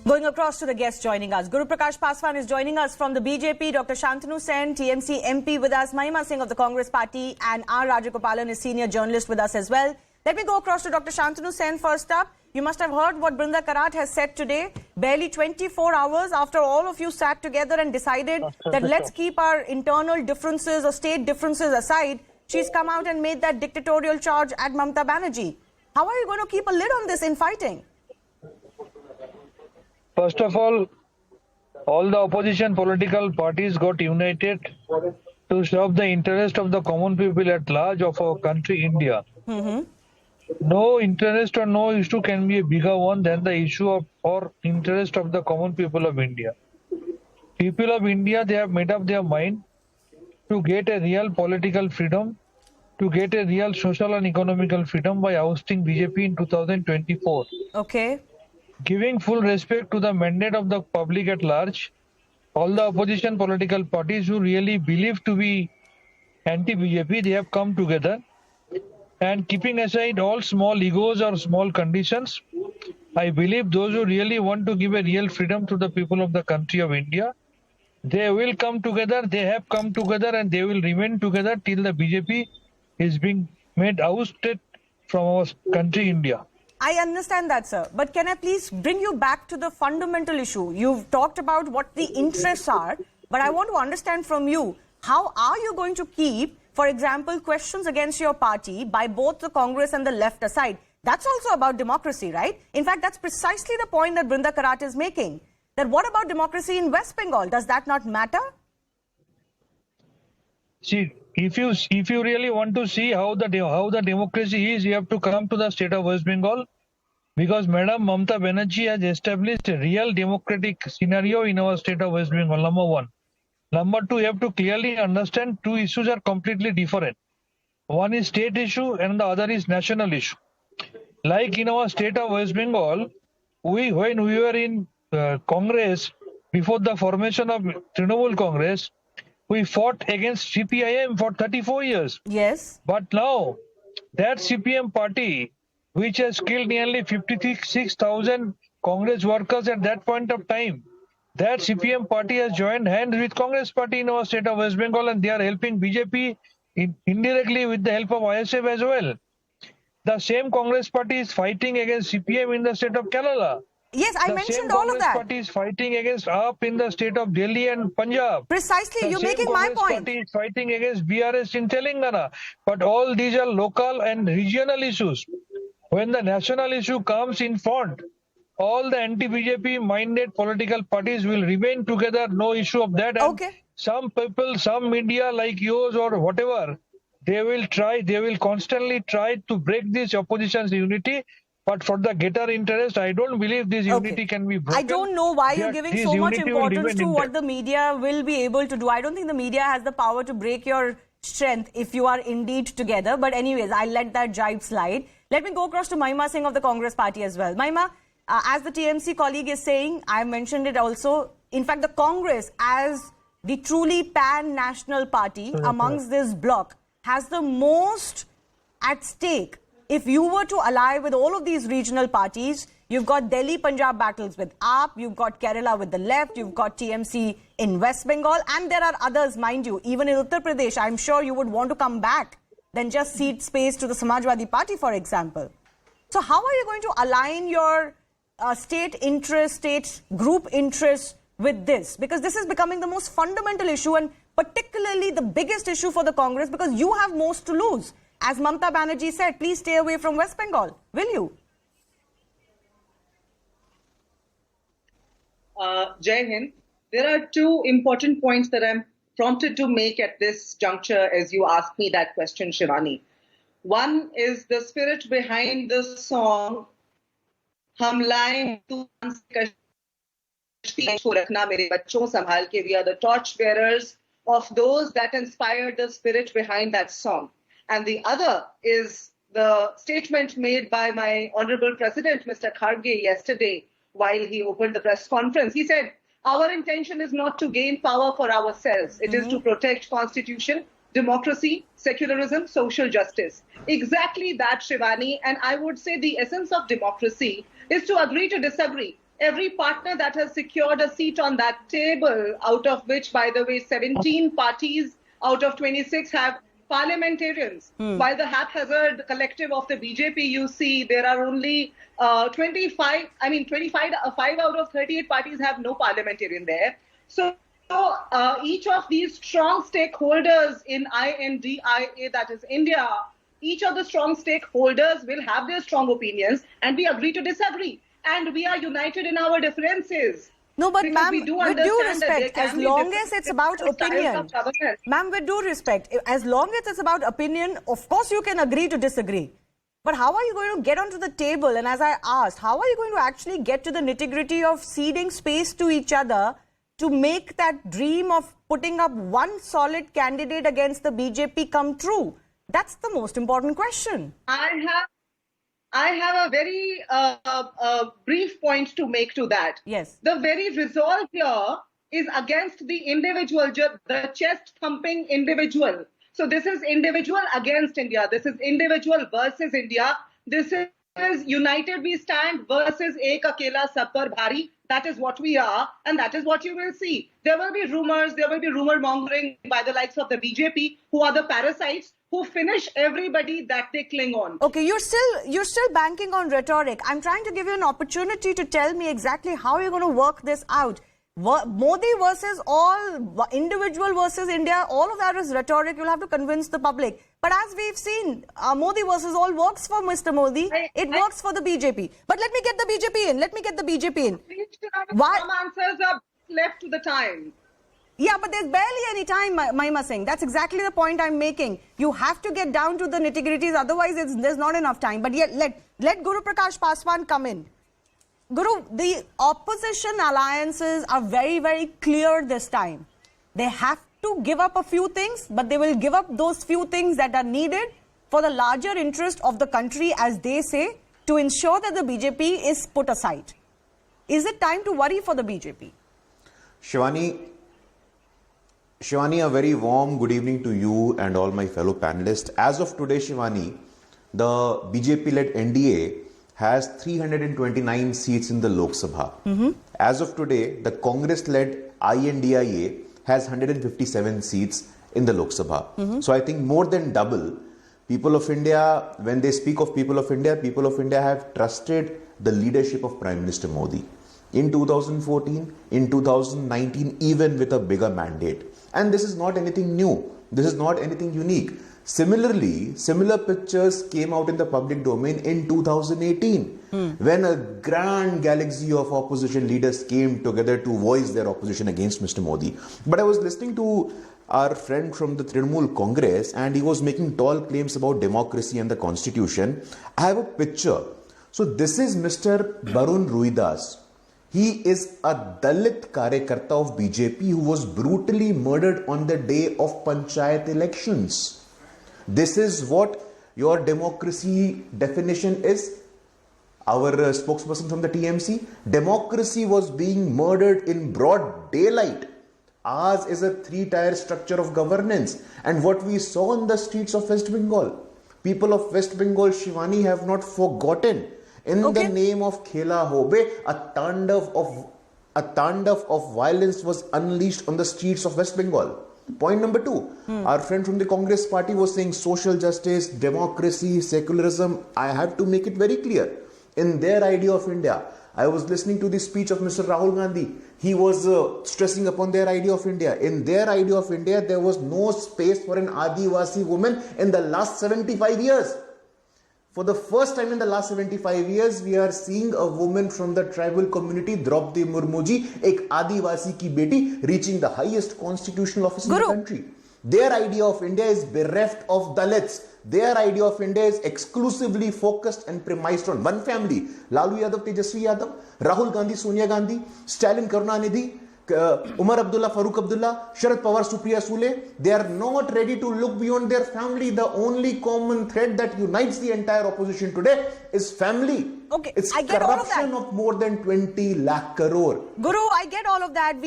Going across to the guests joining us. Guru Prakash Paswan is joining us from the BJP. Dr. Santanu Sen, TMC MP with us. Mahima Singh of the Congress Party. And R. Rajagopalan is senior journalist with us as well. Let me go across to Dr. Santanu Sen first up. You must have heard what Brinda Karat has said today. Barely 24 hours after all of you sat together and decided that let's keep our internal differences or state differences aside, she's come out and made that dictatorial charge at Mamata Banerjee. How are you going to keep a lid on this infighting? First of all the opposition political parties got united to serve the interest of the common people at large of our country, India. No interest or no issue can be a bigger one than the issue of or interest of the common people of India. People of India, they have made up their mind to get a real political freedom, to get a real social and economical freedom by ousting BJP in 2024. Okay. Giving full respect to the mandate of the public at large, all the opposition political parties who really believe to be anti-BJP, they have come together. And keeping aside all small egos or small conditions, I believe those who really want to give a real freedom to the people of the country of India, they will come together, they have come together, and they will remain together till the BJP is being made ousted from our country, India. I understand that, sir. But can I please bring you back to the fundamental issue? You've talked about what the interests are, but I want to understand from you, how are you going to keep, for example, questions against your party by both the Congress and the left aside? That's also about democracy, right? In fact, that's precisely the point that Brinda Karat is making. That what about democracy in West Bengal? Does that not matter? See, if you really want to see how the democracy is, you have to come to the state of West Bengal, because Madam Mamata Banerjee has established a real democratic scenario in our state of West Bengal, number one. Number two, you have to clearly understand two issues are completely different. One is state issue and the other is national issue. Like in our state of West Bengal, when we were in Congress, before the formation of Trinamool Congress, we fought against CPIM for 34 years. Yes. But now, that CPM party, which has killed nearly 56,000 Congress workers at that point of time, that CPM party has joined hands with Congress party in our state of West Bengal, and they are helping BJP indirectly with the help of ISF as well. The same Congress party is fighting against CPM in the state of Kerala. Yes, I mentioned all of that. The same Congress party is fighting against AAP in the state of Delhi and Punjab. Precisely, you're making my point. The same Congress party is fighting against BRS in Telangana. But all these are local and regional issues. When the national issue comes in front, all the anti-BJP minded political parties will remain together, no issue of that. And okay. Some people, some media like yours or whatever, they will constantly try to break this opposition's unity. But for the greater interest, I don't believe this unity can be broken. I don't know why you're giving so much importance to what the media will be able to do. I don't think the media has the power to break your strength if you are indeed together. But anyways, I'll let that jibe slide. Let me go across to Mahima Singh of the Congress Party as well. Mahima, as the TMC colleague is saying, I mentioned it also. In fact, the Congress, as the truly pan-national party amongst this bloc, has the most at stake. If you were to ally with all of these regional parties, you've got Delhi-Punjab battles with AAP, you've got Kerala with the left, you've got TMC in West Bengal, and there are others, mind you. Even in Uttar Pradesh, I'm sure you would want to come back than just cede space to the Samajwadi Party, for example. So how are you going to align your state interest, state group interests with this? Because this is becoming the most fundamental issue and particularly the biggest issue for the Congress, because you have most to lose. As Mamata Banerjee said, please stay away from West Bengal. Will you? Jai Hind. There are two important points that I'm prompted to make at this juncture as you ask me that question, Shivani. One is the spirit behind the song, Hum Laaye Ko Rakhna Mere Bachon Sambhal Ke. We are the torch bearers of those that inspired the spirit behind that song. And the other is the statement made by my Honorable President, Mr. Kharge, yesterday while he opened the press conference. He said, our intention is not to gain power for ourselves. It is to protect Constitution, democracy, secularism, social justice. Exactly that, Shivani. And I would say the essence of democracy is to agree to disagree. every partner that has secured a seat on that table, out of which, by the way, 17 parties out of 26 have parliamentarians. While the haphazard collective of the BJP, you see, there are only 25 out of 38 parties have no parliamentarian there. So each of these strong stakeholders in I.N.D.I.A, that is India, each of the strong stakeholders will have their strong opinions, and we agree to disagree. And we are united in our differences. No, but ma'am, with due respect, as long as it's about opinion, ma'am, with due respect, as long as it's about opinion, of course you can agree to disagree. But how are you going to get onto the table? And as I asked, how are you going to actually get to the nitty-gritty of ceding space to each other to make that dream of putting up one solid candidate against the BJP come true? That's the most important question. I have a very brief point to make to that. Yes. The very resolve here is against the individual, the chest-thumping individual. So this is individual against India. This is individual versus India. This is united we stand versus ek akela sab par bhari. That is what we are, and that is what you will see. There will be rumors, there will be rumor mongering by the likes of the BJP, who are the parasites who finish everybody that they cling on. Okay, you're still banking on rhetoric. I'm trying to give you an opportunity to tell me exactly how you're going to work this out. Modi versus all, individual versus India, all of that is rhetoric. You'll have to convince the public. But as we've seen, Modi versus all works for Mr. Modi. It works for the BJP. But let me get the BJP in. Why? Some answers are left to the time. Yeah, but there's barely any time, Mahima Singh. That's exactly the point I'm making. You have to get down to the nitty-gritties, otherwise there's not enough time. But yet, let Guru Prakash Paswan come in. Guru, the opposition alliances are very, very clear this time. They have to give up a few things, but they will give up those few things that are needed for the larger interest of the country, as they say, to ensure that the BJP is put aside. Is it time to worry for the BJP? Shivani, a very warm good evening to you and all my fellow panelists. As of today, Shivani, the BJP-led NDA has 329 seats in the Lok Sabha. As of today, the Congress-led I.N.D.I.A has 157 seats in the Lok Sabha. So I think more than double. People of India, when they speak of people of India have trusted the leadership of Prime Minister Modi. In 2014, in 2019, even with a bigger mandate. And this is not anything new. This is not anything unique. Similarly, similar pictures came out in the public domain in 2018 when a grand galaxy of opposition leaders came together to voice their opposition against Mr. Modi. But I was listening to our friend from the Trinamool Congress and he was making tall claims about democracy and the constitution. I have a picture. So this is Mr. Barun Ruidas. He is a Dalit Karyakarta of BJP who was brutally murdered on the day of Panchayat elections. This is what your democracy definition is. Our spokesperson from the TMC. Democracy was being murdered in broad daylight. Ours is a three-tier structure of governance. And what we saw in the streets of West Bengal, people of West Bengal, Shivani, have not forgotten. In the name of Khela Hobe, a tandav of violence was unleashed on the streets of West Bengal. Point number two, our friend from the Congress party was saying social justice, democracy, secularism. I have to make it very clear. In their idea of India, I was listening to the speech of Mr. Rahul Gandhi. He was stressing upon their idea of India. In their idea of India, there was no space for an Adivasi woman in the last 75 years. For the first time in the last 75 years, we are seeing a woman from the tribal community, Draupadi Murmu ji, ek Adivasi ki beti, reaching the highest constitutional office in the country. Their idea of India is bereft of Dalits. Their idea of India is exclusively focused and premised on one family. Lalu Yadav, Tejasvi Yadav, Rahul Gandhi, Sonia Gandhi, Stalin Karunanidhi, Umar Abdullah, Farooq Abdullah, Sharad Pawar, Supriya Sule. They are not ready to look beyond their family. The only common thread that unites the entire opposition today is family. Okay, it's I get corruption all of that. of more than 20 lakh crore. Guru, I get all of that.